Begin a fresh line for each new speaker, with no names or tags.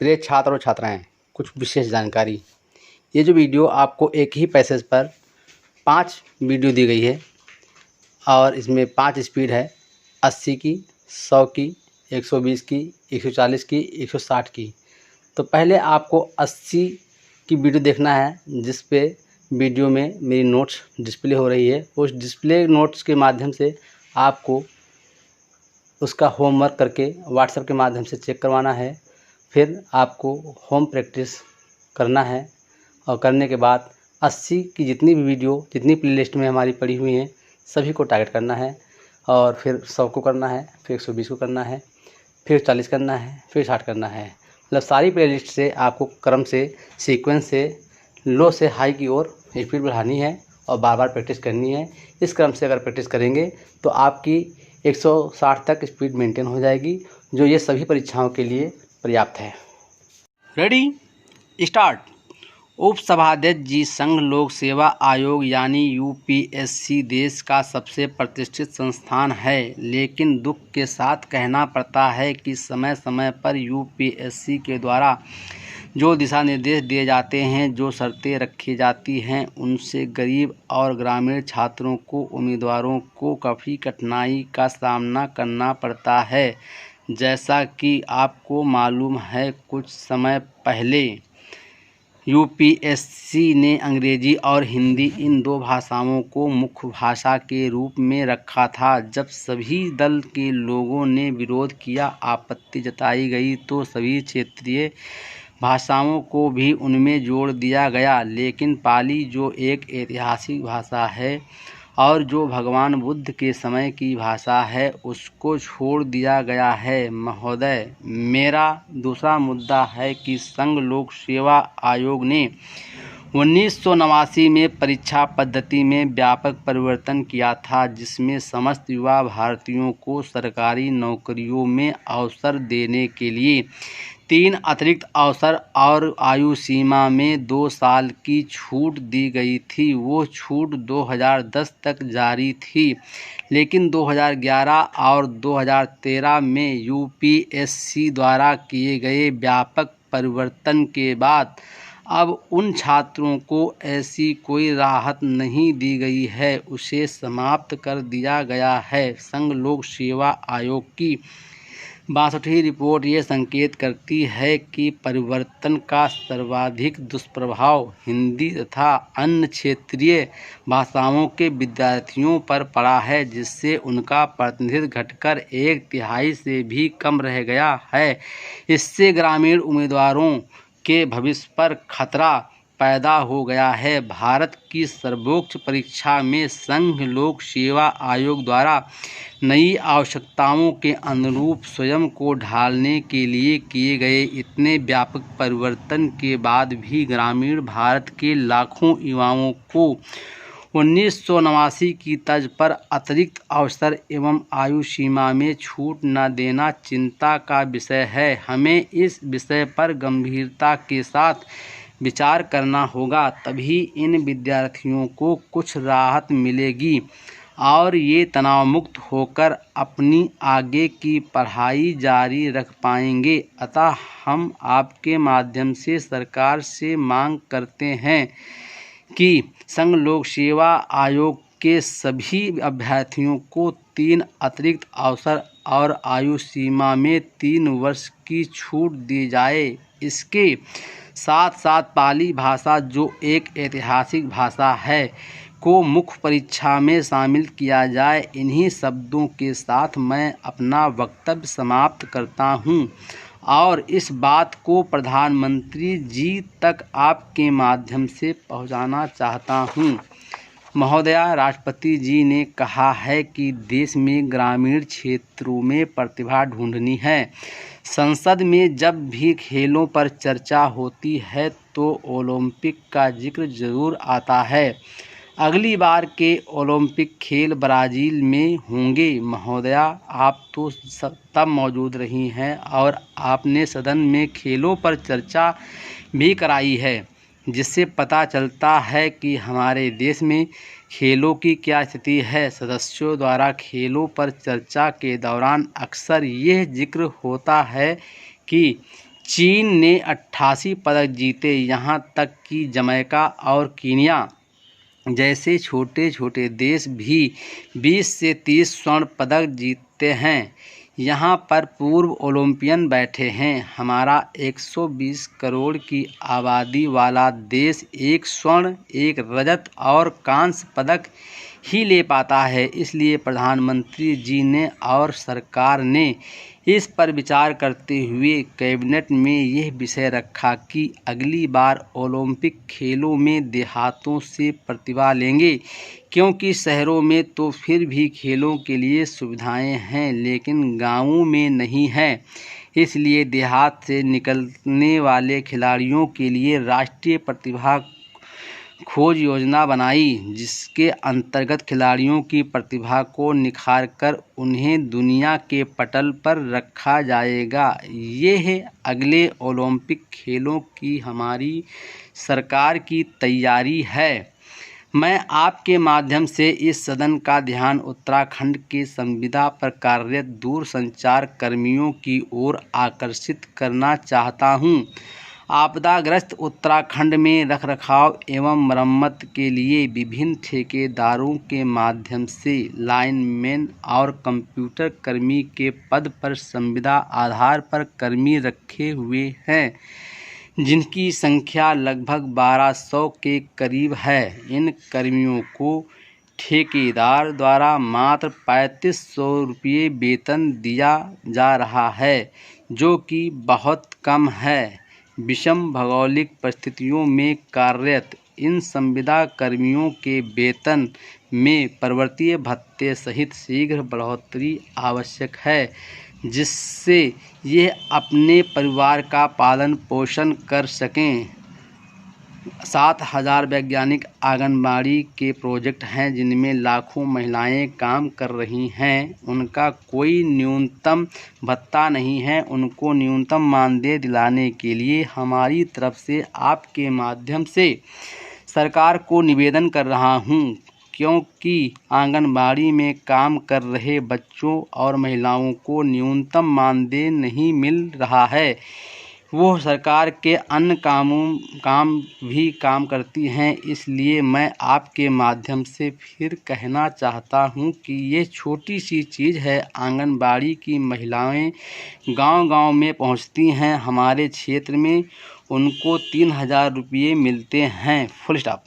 प्रिय छात्र और छात्राएं, कुछ विशेष जानकारी। ये जो वीडियो आपको एक ही पैसेज पर 5 वीडियो दी गई है और इसमें 5 स्पीड है, 80 की, 100 की, 120 की, 140 की, 160 की। तो पहले आपको 80 की वीडियो देखना है, जिस पे वीडियो में मेरी नोट्स डिस्प्ले हो रही है। उस डिस्प्ले नोट्स के माध्यम से आपको उसका होमवर्क करके व्हाट्सएप के माध्यम से चेक करवाना है। फिर आपको होम प्रैक्टिस करना है और करने के बाद 80 की जितनी भी वीडियो, जितनी प्लेलिस्ट में हमारी पड़ी हुई हैं, सभी को टारगेट करना है। और फिर 100 को करना है, फिर 120 को करना है, फिर 40 करना है, फिर 60 करना है। मतलब सारी प्लेलिस्ट से आपको क्रम से, सीक्वेंस से, लो से हाई की ओर स्पीड बढ़ानी है और बार बार प्रैक्टिस करनी है। इस क्रम से अगर प्रैक्टिस करेंगे तो आपकी 160 तक स्पीड मेंटेन हो जाएगी, जो ये सभी परीक्षाओं के लिए पर्याप्त है। Ready, start. उप सभाध्यक्ष जी, संघ लोक सेवा आयोग यानी यूपीएससी देश का सबसे प्रतिष्ठित संस्थान है, लेकिन दुख के साथ कहना पड़ता है कि समय समय पर यूपीएससी के द्वारा जो दिशा निर्देश दिए जाते हैं, जो शर्तें रखी जाती हैं, उनसे गरीब और ग्रामीण छात्रों को, उम्मीदवारों को काफ़ी कठिनाई का सामना करना पड़ता है। जैसा कि आपको मालूम है, कुछ समय पहले यूपीएससी ने अंग्रेजी और हिंदी इन 2 भाषाओं को मुख्य भाषा के रूप में रखा था। जब सभी दल के लोगों ने विरोध किया, आपत्ति जताई गई, तो सभी क्षेत्रीय भाषाओं को भी उनमें जोड़ दिया गया। लेकिन पाली, जो एक ऐतिहासिक भाषा है और जो भगवान बुद्ध के समय की भाषा है, उसको छोड़ दिया गया है। महोदय, मेरा दूसरा मुद्दा है कि संघ लोक सेवा आयोग ने 1989 में परीक्षा पद्धति में व्यापक परिवर्तन किया था, जिसमें समस्त युवा भारतीयों को सरकारी नौकरियों में अवसर देने के लिए 3 अतिरिक्त अवसर और आयु सीमा में 2 साल की छूट दी गई थी। वो छूट 2010 तक जारी थी, लेकिन 2011 और 2013 में यूपीएससी द्वारा किए गए व्यापक परिवर्तन के बाद अब उन छात्रों को ऐसी कोई राहत नहीं दी गई है, उसे समाप्त कर दिया गया है। संघ लोक सेवा आयोग की 62वीं रिपोर्ट ये संकेत करती है कि परिवर्तन का सर्वाधिक दुष्प्रभाव हिंदी तथा अन्य क्षेत्रीय भाषाओं के विद्यार्थियों पर पड़ा है, जिससे उनका प्रतिनिधित्व घटकर 1/3 से भी कम रह गया है। इससे ग्रामीण उम्मीदवारों के भविष्य पर खतरा पैदा हो गया है। भारत की सर्वोच्च परीक्षा में संघ लोक सेवा आयोग द्वारा नई आवश्यकताओं के अनुरूप स्वयं को ढालने के लिए किए गए इतने व्यापक परिवर्तन के बाद भी ग्रामीण भारत के लाखों युवाओं को 1989 की तर्ज पर अतिरिक्त अवसर एवं आयु सीमा में छूट न देना चिंता का विषय है। हमें इस विषय पर गंभीरता के साथ विचार करना होगा, तभी इन विद्यार्थियों को कुछ राहत मिलेगी और ये तनाव मुक्त होकर अपनी आगे की पढ़ाई जारी रख पाएंगे। अतः हम आपके माध्यम से सरकार से मांग करते हैं कि संघ लोक सेवा आयोग के सभी अभ्यर्थियों को 3 अतिरिक्त अवसर और आयु सीमा में 3 वर्ष की छूट दी जाए। इसके साथ साथ पाली भाषा, जो एक ऐतिहासिक भाषा है, को मुख्य परीक्षा में शामिल किया जाए। इन्हीं शब्दों के साथ मैं अपना वक्तव्य समाप्त करता हूं और इस बात को प्रधानमंत्री जी तक आपके माध्यम से पहुंचाना चाहता हूं। महोदया, राष्ट्रपति जी ने कहा है कि देश में ग्रामीण क्षेत्रों में प्रतिभा ढूंढनी है। संसद में जब भी खेलों पर चर्चा होती है तो ओलंपिक का जिक्र जरूर आता है। अगली बार के ओलंपिक खेल ब्राज़ील में होंगे। महोदया, आप तो तब मौजूद रही हैं और आपने सदन में खेलों पर चर्चा भी कराई है, जिससे पता चलता है कि हमारे देश में खेलों की क्या स्थिति है। सदस्यों द्वारा खेलों पर चर्चा के दौरान अक्सर यह जिक्र होता है कि चीन ने 88 पदक जीते। यहाँ तक कि जमैका और कीनिया जैसे छोटे छोटे देश भी 20 से 30 स्वर्ण पदक जीतते हैं। यहाँ पर पूर्व ओलंपियन बैठे हैं। हमारा 120 करोड़ की आबादी वाला देश एक स्वर्ण, एक रजत और कांस्य पदक ही ले पाता है। इसलिए प्रधानमंत्री जी ने और सरकार ने इस पर विचार करते हुए कैबिनेट में यह विषय रखा कि अगली बार ओलंपिक खेलों में देहातों से प्रतिभा लेंगे, क्योंकि शहरों में तो फिर भी खेलों के लिए सुविधाएं हैं लेकिन गांवों में नहीं है। इसलिए देहात से निकलने वाले खिलाड़ियों के लिए राष्ट्रीय प्रतिभा खोज योजना बनाई, जिसके अंतर्गत खिलाड़ियों की प्रतिभा को निखारकर उन्हें दुनिया के पटल पर रखा जाएगा। ये अगले ओलंपिक खेलों की हमारी सरकार की तैयारी है। मैं आपके माध्यम से इस सदन का ध्यान उत्तराखंड के संविदा पर कार्यरत दूरसंचार कर्मियों की ओर आकर्षित करना चाहता हूं। आपदाग्रस्त उत्तराखंड में रखरखाव एवं मरम्मत के लिए विभिन्न ठेकेदारों के माध्यम से लाइनमैन और कंप्यूटर कर्मी के पद पर संविदा आधार पर कर्मी रखे हुए हैं, जिनकी संख्या लगभग 1200 के करीब है। इन कर्मियों को ठेकेदार द्वारा मात्र 3500 रुपये वेतन दिया जा रहा है, जो कि बहुत कम है। विषम भौगोलिक परिस्थितियों में कार्यरत इन संविदा कर्मियों के वेतन में पर्वतीय भत्ते सहित शीघ्र बढ़ोतरी आवश्यक है, जिससे ये अपने परिवार का पालन पोषण कर सकें। 7000 वैज्ञानिक आंगनबाड़ी के प्रोजेक्ट हैं, जिनमें लाखों महिलाएं काम कर रही हैं। उनका कोई न्यूनतम भत्ता नहीं है। उनको न्यूनतम मानदेय दिलाने के लिए हमारी तरफ से आपके माध्यम से सरकार को निवेदन कर रहा हूं, क्योंकि आंगनबाड़ी में काम कर रहे बच्चों और महिलाओं को न्यूनतम मानदेय नहीं मिल रहा है। वो सरकार के अन्य काम भी काम करती हैं। इसलिए मैं आपके माध्यम से फिर कहना चाहता हूँ कि ये छोटी सी चीज़ है। आंगनबाड़ी की महिलाएं गांव-गांव में पहुँचती हैं। हमारे क्षेत्र में उनको 3000 रुपये मिलते हैं। Full stop.